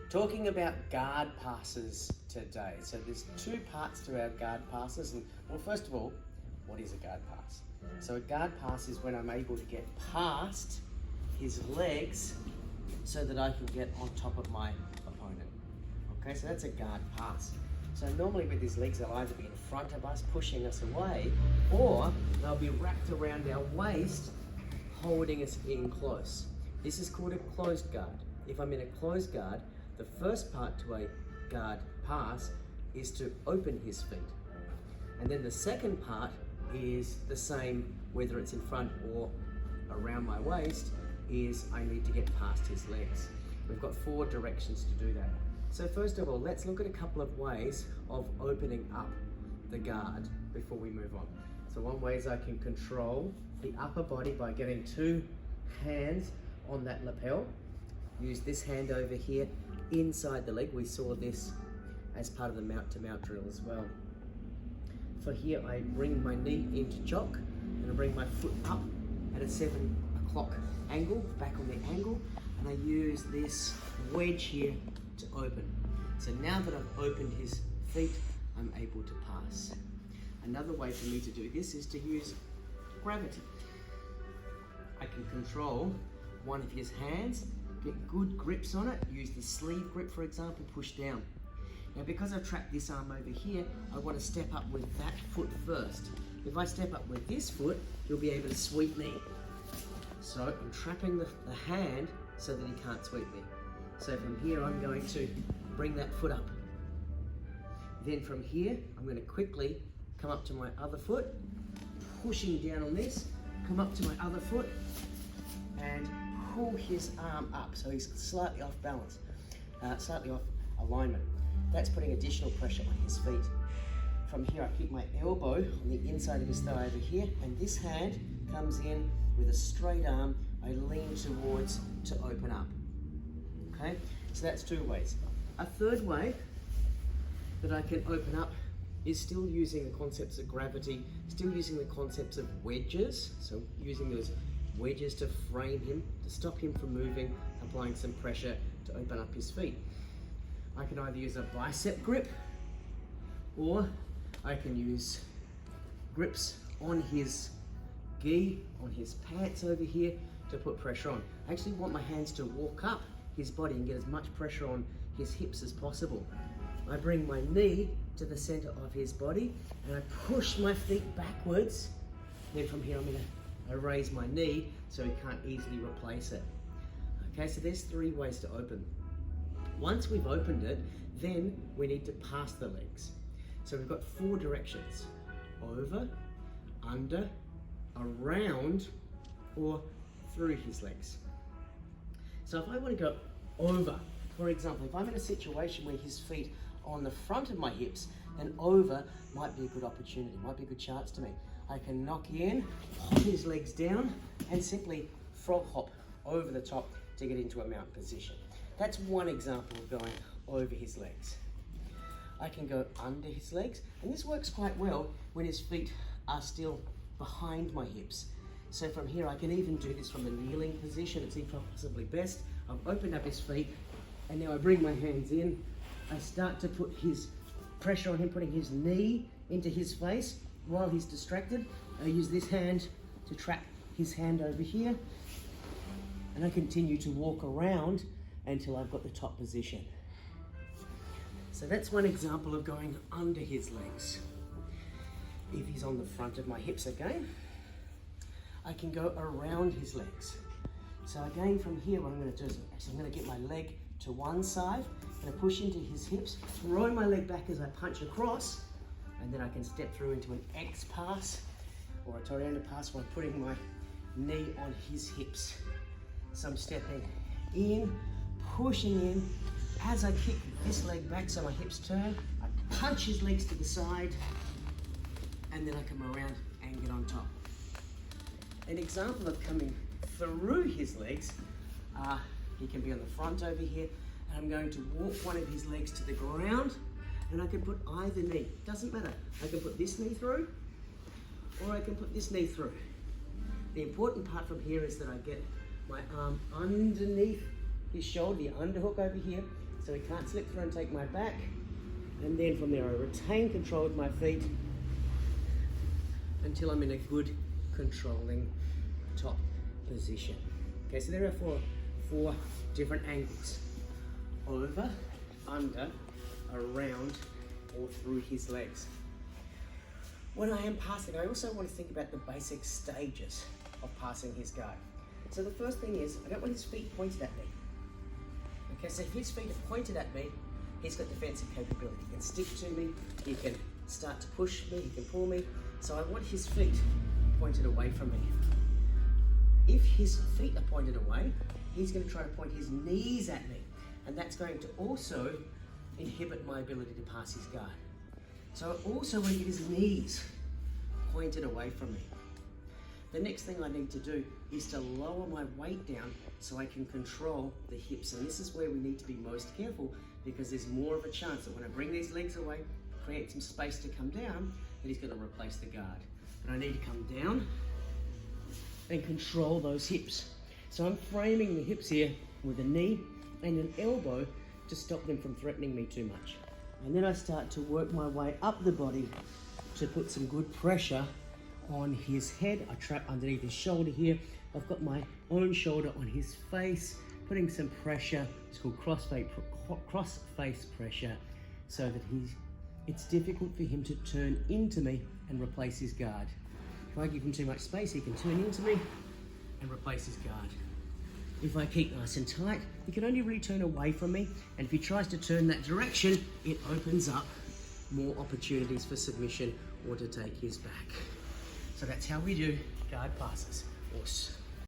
talking about guard passes today. So there's two parts to our guard passes. And well, first of all, what is a guard pass? So a guard pass is when I'm able to get past his legs so that I can get on top of my opponent. Okay, so that's a guard pass. So normally with his legs, they'll either be in front of us, pushing us away, or they'll be wrapped around our waist, holding us in close. This is called a closed guard. If I'm in a closed guard, the first part to a guard pass is to open his feet. And then the second part is the same, whether it's in front or around my waist, is I need to get past his legs. We've got 4 directions to do that. So first of all, let's look at a couple of ways of opening up the guard before we move on. So one way is I can control the upper body by getting 2 hands on that lapel. Use this hand over here inside the leg. We saw this as part of the mount-to-mount drill as well. For here, I bring my knee into chock and I bring my foot up at a 7 o'clock angle, back on the angle, and I use this wedge here to open. So now that I've opened his feet, I'm able to pass. Another way for me to do this is to use gravity. I can control one of his hands, get good grips on it, use the sleeve grip for example, push down. Now because I've trapped this arm over here, I want to step up with that foot first. If I step up with this foot, he'll be able to sweep me. So I'm trapping the hand so that he can't sweep me. So from here I'm going to bring that foot up. Then from here, I'm going to quickly come up to my other foot, pushing down on this, come up to my other foot, and pull his arm up so he's slightly off balance, slightly off alignment. That's putting additional pressure on his feet. From here, I keep my elbow on the inside of his thigh over here, and this hand comes in with a straight arm. I lean towards to open up. Okay, so that's 2 ways. A third way that I can open up is still using the concepts of gravity, still using the concepts of wedges. So using those wedges to frame him, to stop him from moving, applying some pressure to open up his feet. I can either use a bicep grip, or I can use grips on his gi, on his pants over here to put pressure on. I actually want my hands to walk up his body and get as much pressure on his hips as possible. I bring my knee to the center of his body and I push my feet backwards. Then from here I'm going to raise my knee so he can't easily replace it. Okay, so there's 3 ways to open. Once we've opened it, then we need to pass the legs. So we've got 4 directions: over, under, around, or through his legs. So if I want to go over, for example, if I'm in a situation where his feet are on the front of my hips, then over might be a good opportunity, might be a good chance to me. I can knock in, pop his legs down, and simply frog hop over the top to get into a mount position. That's one example of going over his legs. I can go under his legs, and this works quite well when his feet are still behind my hips. So from here, I can even do this from a kneeling position. It's even possibly best. I've opened up his feet, and now I bring my hands in. I start to put his pressure on him, putting his knee into his face while he's distracted. I use this hand to trap his hand over here, and I continue to walk around until I've got the top position. So that's one example of going under his legs. If he's on the front of my hips again, I can go around his legs. So again from here, what I'm going to do is I'm going to get my leg to one side, I'm going to push into his hips, throw my leg back as I punch across, and then I can step through into an X pass or a Toriano pass by putting my knee on his hips. So I'm stepping in, pushing in. As I kick this leg back so my hips turn, I punch his legs to the side, and then I come around and get on top. An example of coming through his legs, he can be on the front over here, and I'm going to walk one of his legs to the ground, and I can put either knee, doesn't matter. I can put this knee through, or I can put this knee through. The important part from here is that I get my arm underneath his shoulder, the underhook over here, so he can't slip through and take my back. And then from there I retain control with my feet until I'm in a good controlling top position. Okay, so there are four different angles. Over, under, around, or through his legs. When I am passing, I also want to think about the basic stages of passing his guard. So the first thing is, I don't want his feet pointed at me. Okay, so if his feet are pointed at me, he's got defensive capability. He can stick to me, he can start to push me, he can pull me. So I want his feet pointed away from me. If his feet are pointed away, he's going to try to point his knees at me. And that's going to also inhibit my ability to pass his guard. So I also want to get his knees pointed away from me. The next thing I need to do is to lower my weight down so I can control the hips. And this is where we need to be most careful, because there's more of a chance that when I bring these legs away, create some space to come down, that he's going to replace the guard. And I need to come down and control those hips. So I'm framing the hips here with a knee and an elbow to stop them from threatening me too much. And then I start to work my way up the body to put some good pressure on his head. I trap underneath his shoulder here. I've got my own shoulder on his face, putting some pressure. It's called cross face pressure, so that it's difficult for him to turn into me and replace his guard. If I give him too much space, he can turn into me and replace his guard. If I keep nice and tight, he can only really turn away from me, and if he tries to turn that direction, it opens up more opportunities for submission or to take his back. So that's how we do guard passes. Awesome.